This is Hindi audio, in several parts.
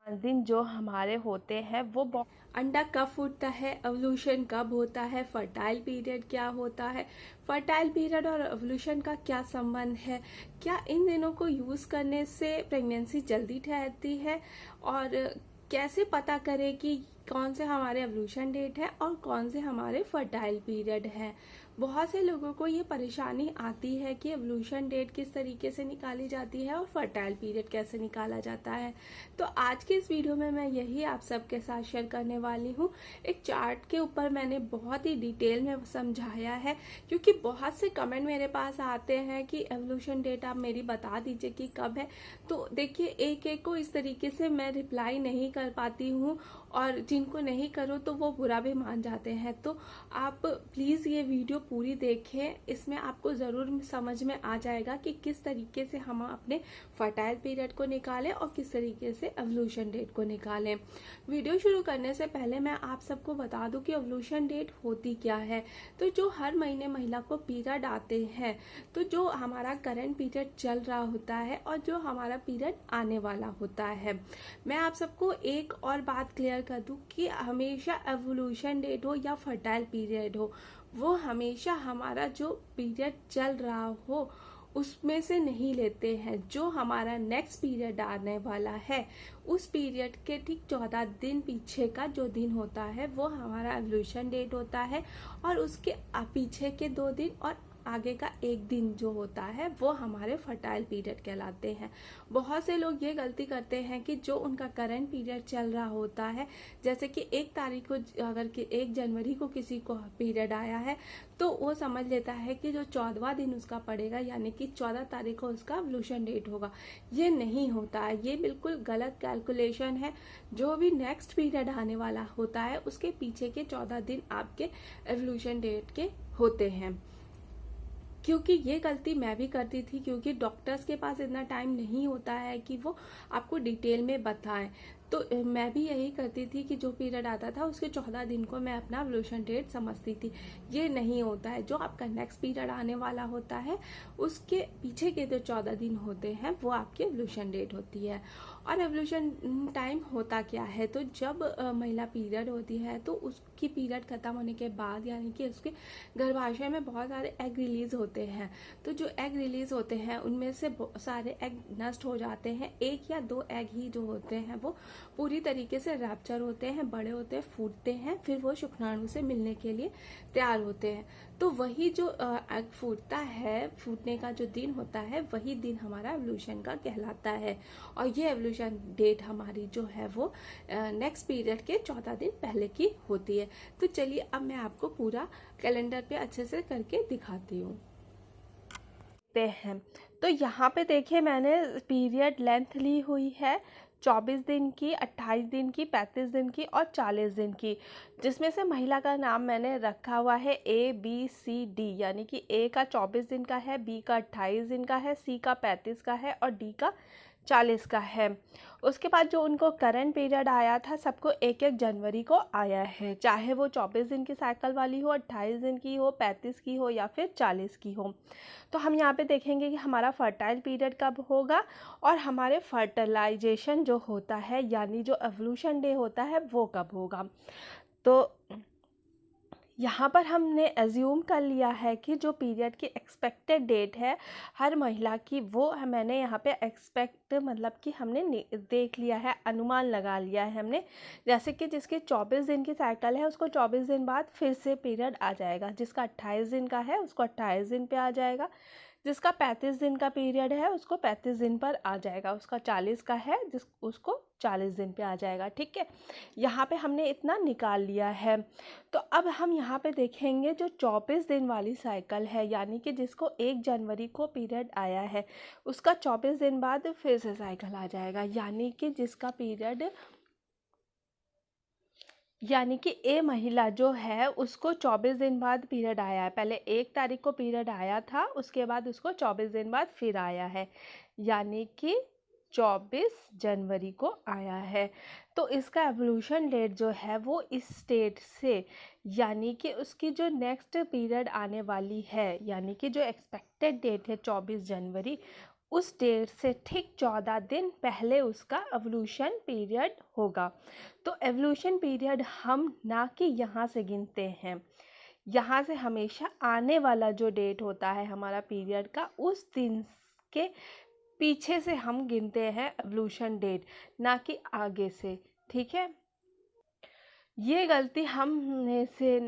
दिन जो हमारे होते हैं वो अंडा कब फूटता है, एवोल्यूशन कब होता है, फर्टाइल पीरियड क्या होता है, फर्टाइल पीरियड और एवोल्यूशन का क्या संबंध है, क्या इन दिनों को यूज़ करने से प्रेगनेंसी जल्दी ठहरती है, और कैसे पता करें कि कौन से हमारे एवोल्यूशन डेट है और कौन से हमारे फर्टाइल पीरियड है। बहुत से लोगों को ये परेशानी आती है कि एवोल्यूशन डेट किस तरीके से निकाली जाती है और फर्टाइल पीरियड कैसे निकाला जाता है। तो आज के इस वीडियो में मैं यही आप सबके साथ शेयर करने वाली हूँ। एक चार्ट के ऊपर मैंने बहुत ही डिटेल में समझाया है, क्योंकि बहुत से कमेंट मेरे पास आते हैं कि एवोल्यूशन डेट आप मेरी बता दीजिए कि कब है। तो देखिए, एक एक को इस तरीके से मैं रिप्लाई नहीं कर पाती हूँ, और जिनको नहीं करो तो वो बुरा भी मान जाते हैं। तो आप प्लीज़ ये वीडियो पूरी देखें, इसमें आपको ज़रूर समझ में आ जाएगा कि किस तरीके से हम अपने फर्टाइल पीरियड को निकालें और किस तरीके से एवोल्यूशन डेट को निकालें। वीडियो शुरू करने से पहले मैं आप सबको बता दूं कि एवोल्यूशन डेट होती क्या है। तो जो हर महीने महिला को पीरियड आते हैं, तो जो हमारा करंट पीरियड चल रहा होता है और जो हमारा पीरियड आने वाला होता है, मैं आप सबको एक और बात क्लियर कर दूं कि हमेशा एवोल्यूशन डेट हो या फर्टाइल पीरियड हो, वो हमेशा हमारा जो पीरियड चल रहा हो उसमें से नहीं लेते हैं। जो हमारा नेक्स्ट पीरियड आने वाला है, उस पीरियड के ठीक 14 दिन पीछे का जो दिन होता है वो हमारा एवोल्यूशन डेट होता है, और उसके पीछे के 2 दिन और आगे का 1 दिन जो होता है वो हमारे फर्टाइल पीरियड कहलाते हैं। बहुत से लोग ये गलती करते हैं कि जो उनका करंट पीरियड चल रहा होता है, जैसे कि 1 तारीख को अगर 1 जनवरी को किसी को पीरियड आया है, तो वो समझ लेता है कि जो 14वां दिन उसका पड़ेगा, यानी कि 14 तारीख को उसका एवोल्यूशन डेट होगा। ये नहीं होता है, ये बिल्कुल गलत कैलकुलेशन है। जो भी नेक्स्ट पीरियड आने वाला होता है उसके पीछे के 14 दिन आपके एवोल्यूशन डेट के होते हैं। क्योंकि ये गलती मैं भी करती थी, क्योंकि डॉक्टर्स के पास इतना टाइम नहीं होता है कि वो आपको डिटेल में बताएं। तो मैं भी यही करती थी कि जो पीरियड आता था उसके 14 दिन को मैं अपना एवोल्यूशन डेट समझती थी। ये नहीं होता है। जो आपका नेक्स्ट पीरियड आने वाला होता है उसके पीछे के जो 14 दिन होते हैं वो आपकी एवोल्यूशन डेट होती है। और एवोल्यूशन टाइम होता क्या है, तो जब महिला पीरियड होती है तो उसकी पीरियड खत्म होने के बाद, यानी कि उसके गर्भाशय में बहुत सारे एग रिलीज होते हैं। तो जो एग रिलीज होते हैं उनमें से सारे एग नष्ट हो जाते हैं। 1 या 2 एग ही जो होते हैं वो पूरी तरीके से रैप्चर होते हैं, बड़े होते हैं, फूटते हैं, फिर वो शुक्राणु से मिलने के लिए तैयार होते हैं। तो वही जो एग फूटता है, फूटने का जो दिन होता है, वही दिन हमारा एवोल्यूशन का कहलाता है। और ये एवोल्यूशन डेट हमारी जो है वो नेक्स्ट पीरियड के 14 दिन पहले की होती है। तो चलिए अब मैं आपको पूरा कैलेंडर पे अच्छे से करके दिखाती हूँ। हैं। तो यहाँ पे देखिए, मैंने पीरियड लेंथ ली हुई है 24 दिन की, 28 दिन की, 35 दिन की और 40 दिन की, जिसमें से महिला का नाम मैंने रखा हुआ है ABCD, यानी कि A का 24 दिन का है, B का 28 दिन का है, C का 35 का है और D का 40 का है। उसके बाद जो उनको करंट पीरियड आया था, सबको 1-1 जनवरी को आया है, चाहे वो 24 दिन की साइकिल वाली हो, 28 दिन की हो, 35 की हो या फिर 40 की हो। तो हम यहाँ पे देखेंगे कि हमारा फर्टाइल पीरियड कब होगा और हमारे फर्टिलाइजेशन जो होता है, यानी जो एवोल्यूशन डे होता है, वो कब होगा। तो यहाँ पर हमने एज्यूम कर लिया है कि जो पीरियड की एक्सपेक्टेड डेट है हर महिला की, वो मैंने यहाँ पे एक्सपेक्ट मतलब कि हमने देख लिया है, अनुमान लगा लिया है हमने। जैसे कि जिसके 24 दिन की साइकिल है उसको 24 दिन बाद फिर से पीरियड आ जाएगा, जिसका 28 दिन का है उसको 28 दिन पे आ जाएगा, जिसका 35 दिन का पीरियड है उसको 35 दिन पर आ जाएगा, उसका 40 का है उसको 40 दिन पे आ जाएगा। ठीक है, यहाँ पे हमने इतना निकाल लिया है। तो अब हम यहाँ पे देखेंगे जो 24 दिन वाली साइकिल है, यानी कि जिसको 1 जनवरी को पीरियड आया है उसका 24 दिन बाद फिर से साइकिल आ जाएगा, यानी कि जिसका पीरियड, यानी कि ए महिला जो है उसको 24 दिन बाद पीरियड आया है। पहले 1 तारीख को पीरियड आया था, उसके बाद उसको 24 दिन बाद फिर आया है, यानी कि 24 जनवरी को आया है। तो इसका एवोल्यूशन डेट जो है वो इस डेट से, यानी कि उसकी जो नेक्स्ट पीरियड आने वाली है, यानी कि जो एक्सपेक्टेड डेट है 24 जनवरी, उस डेट से ठीक 14 दिन पहले उसका एवोल्यूशन पीरियड होगा। तो एवोल्यूशन पीरियड हम ना कि यहाँ से गिनते हैं, यहाँ से हमेशा आने वाला जो डेट होता है हमारा पीरियड का, उस दिन के पीछे से हम गिनते हैं एवोल्यूशन डेट, ना कि आगे से। ठीक है, ये गलती हम में से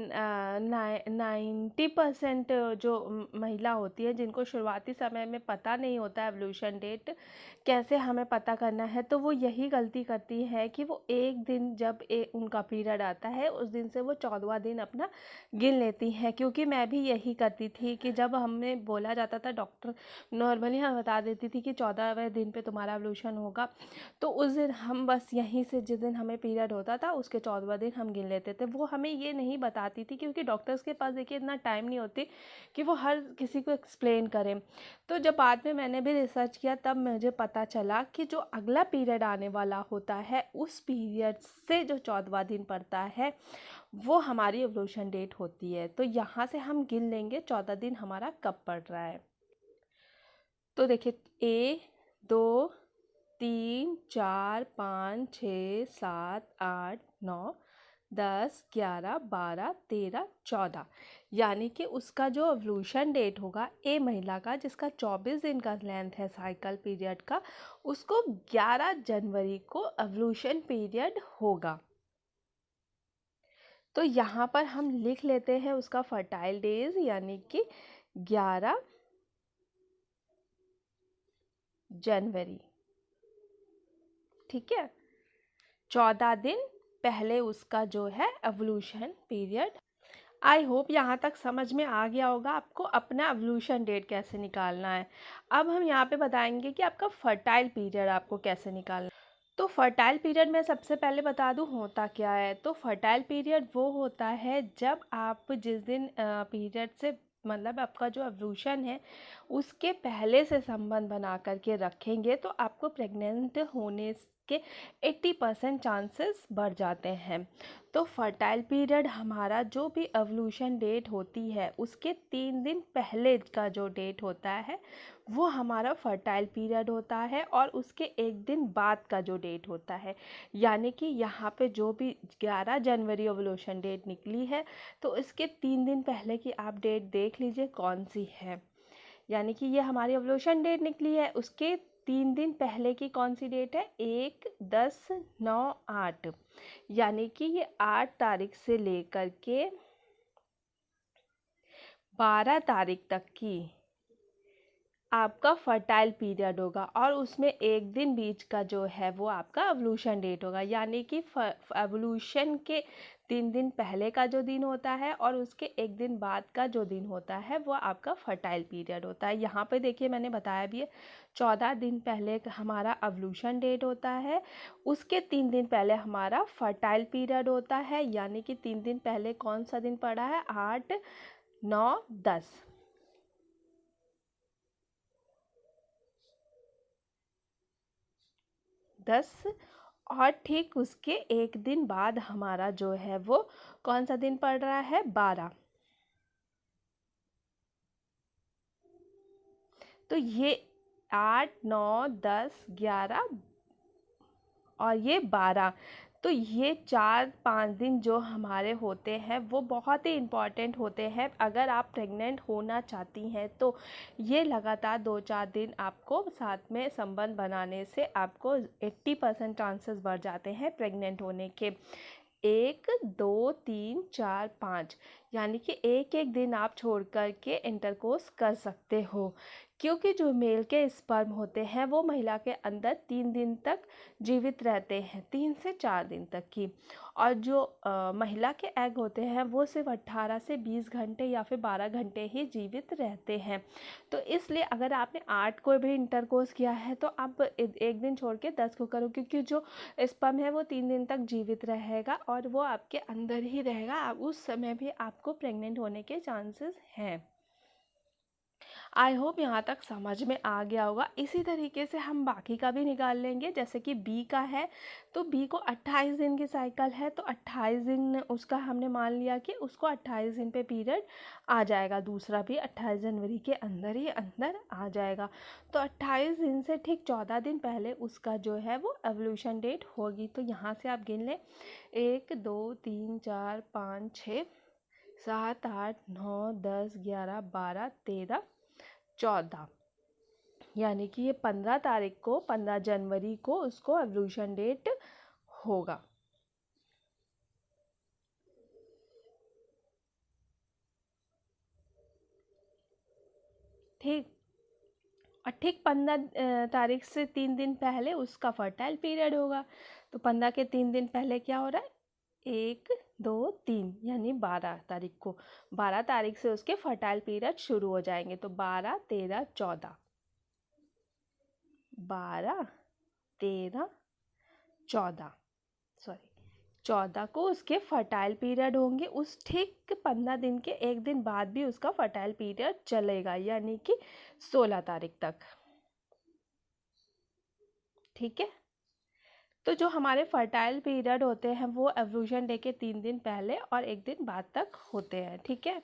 90% जो महिला होती है जिनको शुरुआती समय में पता नहीं होता एवोल्यूशन डेट कैसे हमें पता करना है, तो वो यही गलती करती है कि वो एक दिन जब उनका पीरियड आता है उस दिन से वो 14वां दिन अपना गिन लेती हैं। क्योंकि मैं भी यही करती थी कि जब हमें बोला जाता था, डॉक्टर नॉर्मली हमें बता देती थी कि 14वें दिन पे तुम्हारा एवोल्यूशन होगा, तो उस दिन हम बस यहीं से जिस दिन हमें पीरियड होता था उसके 14वां दिन हम गिन लेते थे। वो हमें ये नहीं बताती थी क्योंकि डॉक्टर्स के पास देखिए इतना टाइम नहीं होती कि वो हर किसी को एक्सप्लेन करें। तो जब बाद में मैंने भी रिसर्च किया तब मुझे पता चला कि जो अगला पीरियड आने वाला होता है उस पीरियड से जो 14वां दिन पड़ता है वो हमारी एवोल्यूशन डेट होती है। तो यहाँ से हम गिन लेंगे 14 दिन हमारा कब पड़ रहा है। तो देखिए 1 2 3 4 5 6 7 8 9 10 11 12 13 14, यानी कि उसका जो एवोल्यूशन डेट होगा ए महिला का जिसका 24 दिन का लेंथ है साइकिल पीरियड का, उसको 11 जनवरी को एवोल्यूशन पीरियड होगा। तो यहाँ पर हम लिख लेते हैं उसका फर्टाइल डेज, यानी कि 11 जनवरी। ठीक है, 14 दिन पहले उसका जो है एवोल्यूशन पीरियड। आई होप यहाँ तक समझ में आ गया होगा आपको अपना एवोल्यूशन डेट कैसे निकालना है। अब हम यहाँ पे बताएंगे कि आपका फर्टाइल पीरियड आपको कैसे निकालना है। तो फर्टाइल पीरियड मैं सबसे पहले बता दूँ होता क्या है। तो फर्टाइल पीरियड वो होता है जब आप जिस दिन पीरियड से मतलब आपका जो एवोल्यूशन है उसके पहले से संबंध बना करके रखेंगे तो आपको प्रेग्नेंट होने के 80% चांसेस बढ़ जाते हैं। तो फर्टाइल पीरियड हमारा जो भी एवोल्यूशन डेट होती है उसके 3 दिन पहले का जो डेट होता है वो हमारा फर्टाइल पीरियड होता है, और उसके एक दिन बाद का जो डेट होता है, यानी कि यहाँ पे जो भी 11 जनवरी एवोल्यूशन डेट निकली है तो इसके 3 दिन पहले की आप डेट देख लीजिए कौन सी है। यानी कि ये हमारी एवोल्यूशन डेट निकली है, उसके 3 दिन पहले की कौन सी डेट है, 1 10 9 8, यानी कि ये 8 तारीख से लेकर के 12 तारीख तक की आपका फर्टाइल पीरियड होगा, और उसमें एक दिन बीच का जो है वो आपका एवोल्यूशन डेट होगा। यानी कि एवोल्यूशन के 3 दिन पहले का जो दिन होता है और उसके एक दिन बाद का जो दिन होता है वो आपका फर्टाइल पीरियड होता है। यहाँ पे देखिए मैंने बताया भी है 14 दिन पहले हमारा एवोल्यूशन डेट होता है, उसके 3 दिन पहले हमारा फर्टाइल पीरियड होता है। यानी कि 3 दिन पहले कौन सा दिन पड़ा है, 8 9 10। और ठीक उसके एक दिन बाद हमारा जो है वो कौन सा दिन पड़ रहा है, 12। तो ये 8 9 10 11 और ये 12, तो ये 4-5 दिन जो हमारे होते हैं वो बहुत ही इम्पॉर्टेंट होते हैं अगर आप प्रेग्नेंट होना चाहती हैं। तो ये लगातार 2-4 दिन आपको साथ में संबंध बनाने से आपको 80% चांसेस बढ़ जाते हैं प्रेग्नेंट होने के। 1 2 3 4 5, यानी कि एक एक दिन आप छोड़ कर के इंटरकोर्स कर सकते हो, क्योंकि जो मेल के स्पर्म होते हैं वो महिला के अंदर 3 दिन तक जीवित रहते हैं, 3 से 4 दिन तक की, और जो महिला के एग होते हैं वो सिर्फ 18 से 20 घंटे या फिर 12 घंटे ही जीवित रहते हैं। तो इसलिए अगर आपने 8 को भी इंटरकोर्स किया है तो आप एक दिन छोड़ के 10 को करो, क्योंकि जो स्पर्म है वो 3 दिन तक जीवित रहेगा और वो आपके अंदर ही रहेगा, उस समय भी आपको प्रेग्नेंट होने के चांसेस हैं। आई होप यहाँ तक समझ में आ गया होगा। इसी तरीके से हम बाकी का भी निकाल लेंगे। जैसे कि बी का है, तो बी को 28 दिन की साइकिल है, तो 28 दिन उसका हमने मान लिया कि उसको 28 दिन पे पीरियड आ जाएगा। दूसरा भी 28 जनवरी के अंदर ही अंदर आ जाएगा। तो 28 दिन से ठीक 14 दिन पहले उसका जो है वो एवोल्यूशन डेट होगी। तो यहाँ से आप गिन लें 1 2 3 4 5 6 7 8 9 10 11 12 13 14, यानी कि ये 15 तारीख को, 15 जनवरी को उसको एवोल्यूशन डेट होगा। ठीक, और ठीक 15 तारीख से 3 दिन पहले उसका फर्टाइल पीरियड होगा। तो 15 के 3 दिन पहले क्या हो रहा है, 1 2 3, यानी 12 तारीख को, 12 तारीख से उसके फर्टाइल पीरियड शुरू हो जाएंगे। तो 12 13 14, 12 13 14, सॉरी 14 को उसके फर्टाइल पीरियड होंगे। उस ठीक 15 दिन के एक दिन बाद भी उसका फर्टाइल पीरियड चलेगा, यानी कि 16 तारीख तक। ठीक है, तो जो हमारे फर्टाइल पीरियड होते हैं वो एवोल्यूशन डे के 3 दिन पहले और 1 दिन बाद तक होते हैं। ठीक है,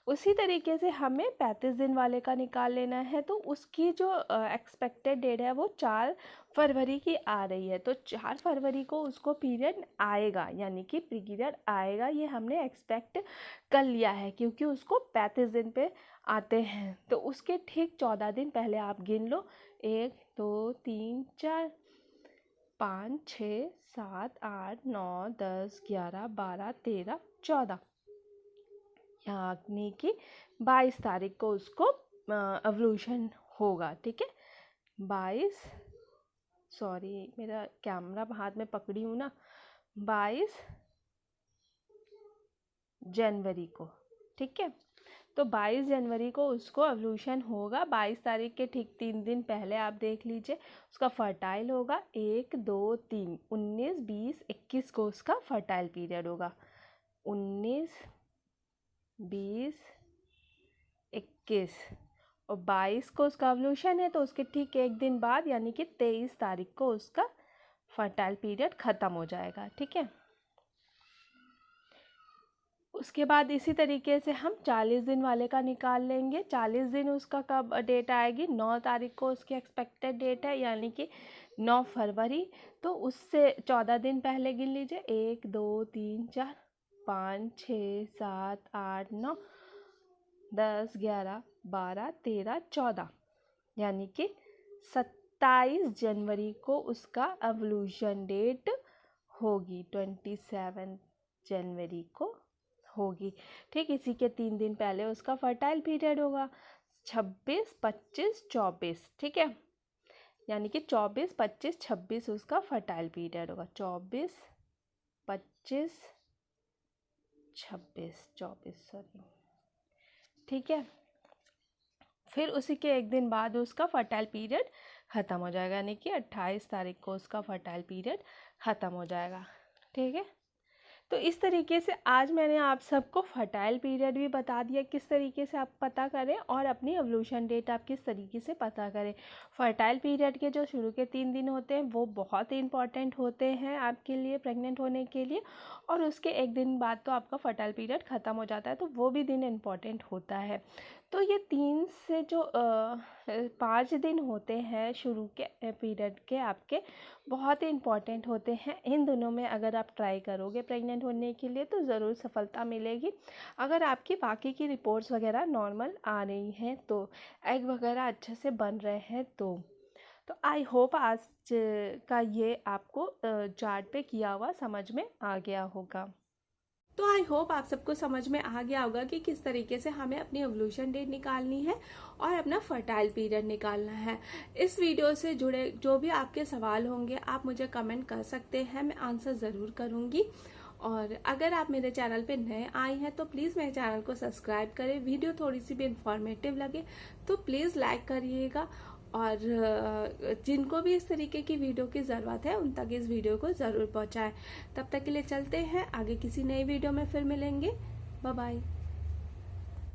उसी तरीके से हमें 35 दिन वाले का निकाल लेना है। तो उसकी जो एक्सपेक्टेड डेट है वो 4 फरवरी की आ रही है। तो 4 फरवरी को उसको पीरियड आएगा, यानी कि पीरियड आएगा, ये हमने एक्सपेक्ट कर लिया है क्योंकि उसको 35 दिन पे आते हैं। तो उसके ठीक 14 दिन पहले आप गिन लो 1 2 3 4 5 6 7 8 9 10 11 12 13 14, यानी कि 22 तारीख को उसको एवोल्यूशन होगा। ठीक है, 22, सॉरी मेरा कैमरा हाथ में पकड़ी हूँ ना, 22 जनवरी को। ठीक है, तो 22 जनवरी को उसको एवोल्यूशन होगा। 22 तारीख के ठीक 3 दिन पहले आप देख लीजिए उसका फर्टाइल होगा 1 2 3, 19 20 21 को उसका फर्टाइल पीरियड होगा। 19 20 21 और 22 को उसका एवोल्यूशन है, तो उसके ठीक एक दिन बाद यानी कि 23 तारीख को उसका फर्टाइल पीरियड ख़त्म हो जाएगा। ठीक है, उसके बाद इसी तरीके से हम 40 दिन वाले का निकाल लेंगे। 40 दिन उसका कब डेट आएगी, 9 तारीख को उसकी एक्सपेक्टेड डेट है, यानी कि 9 फरवरी। तो उससे 14 दिन पहले गिन लीजिए 1 2 3 4 5 6 7 8 9 10 11 12 13 14, यानी कि 27 जनवरी को उसका एवोल्यूशन डेट होगी, 27 जनवरी को होगी। ठीक, इसी के 3 दिन पहले उसका फर्टाइल पीरियड होगा 26 25 24। ठीक है, यानी कि 24 25 26 उसका फर्टाइल पीरियड होगा। 24 25 26 24, सॉरी। ठीक है, फिर उसी के एक दिन बाद उसका फर्टाइल पीरियड ख़त्म हो जाएगा, यानी कि 28 तारीख को उसका फर्टाइल पीरियड ख़त्म हो जाएगा। ठीक है, तो इस तरीके से आज मैंने आप सबको फर्टाइल पीरियड भी बता दिया किस तरीके से आप पता करें, और अपनी एवोल्यूशन डेट आप किस तरीके से पता करें। फर्टाइल पीरियड के जो शुरू के 3 दिन होते हैं वो बहुत ही इंपॉर्टेंट होते हैं आपके लिए प्रेग्नेंट होने के लिए, और उसके एक दिन बाद तो आपका फर्टाइल पीरियड ख़त्म हो जाता है, तो वो भी दिन इम्पॉर्टेंट होता है। तो ये 3 से जो 5 दिन होते हैं शुरू के पीरियड के आपके, बहुत ही इम्पॉर्टेंट होते हैं। इन दिनों में अगर आप ट्राई करोगे प्रेग्नेंट होने के लिए तो ज़रूर सफलता मिलेगी। अगर आपकी बाकी की रिपोर्ट्स वगैरह नॉर्मल आ रही हैं, तो एग वगैरह अच्छे से बन रहे हैं, तो आई होप आज का ये आपको चार्ट पे किया हुआ समझ में आ गया होगा। तो आई होप आप सबको समझ में आ गया होगा कि किस तरीके से हमें अपनी एवोल्यूशन डेट निकालनी है और अपना फर्टाइल पीरियड निकालना है। इस वीडियो से जुड़े जो भी आपके सवाल होंगे आप मुझे कमेंट कर सकते हैं, मैं आंसर ज़रूर करूँगी। और अगर आप मेरे चैनल पे नए आए हैं तो प्लीज़ मेरे चैनल को सब्सक्राइब करें। वीडियो थोड़ी सी भी इंफॉर्मेटिव लगे तो प्लीज़ लाइक करिएगा, और जिनको भी इस तरीके की वीडियो की ज़रूरत है उन तक इस वीडियो को ज़रूर पहुंचाएं। तब तक के लिए चलते हैं, आगे किसी नई वीडियो में फिर मिलेंगे। Bye bye.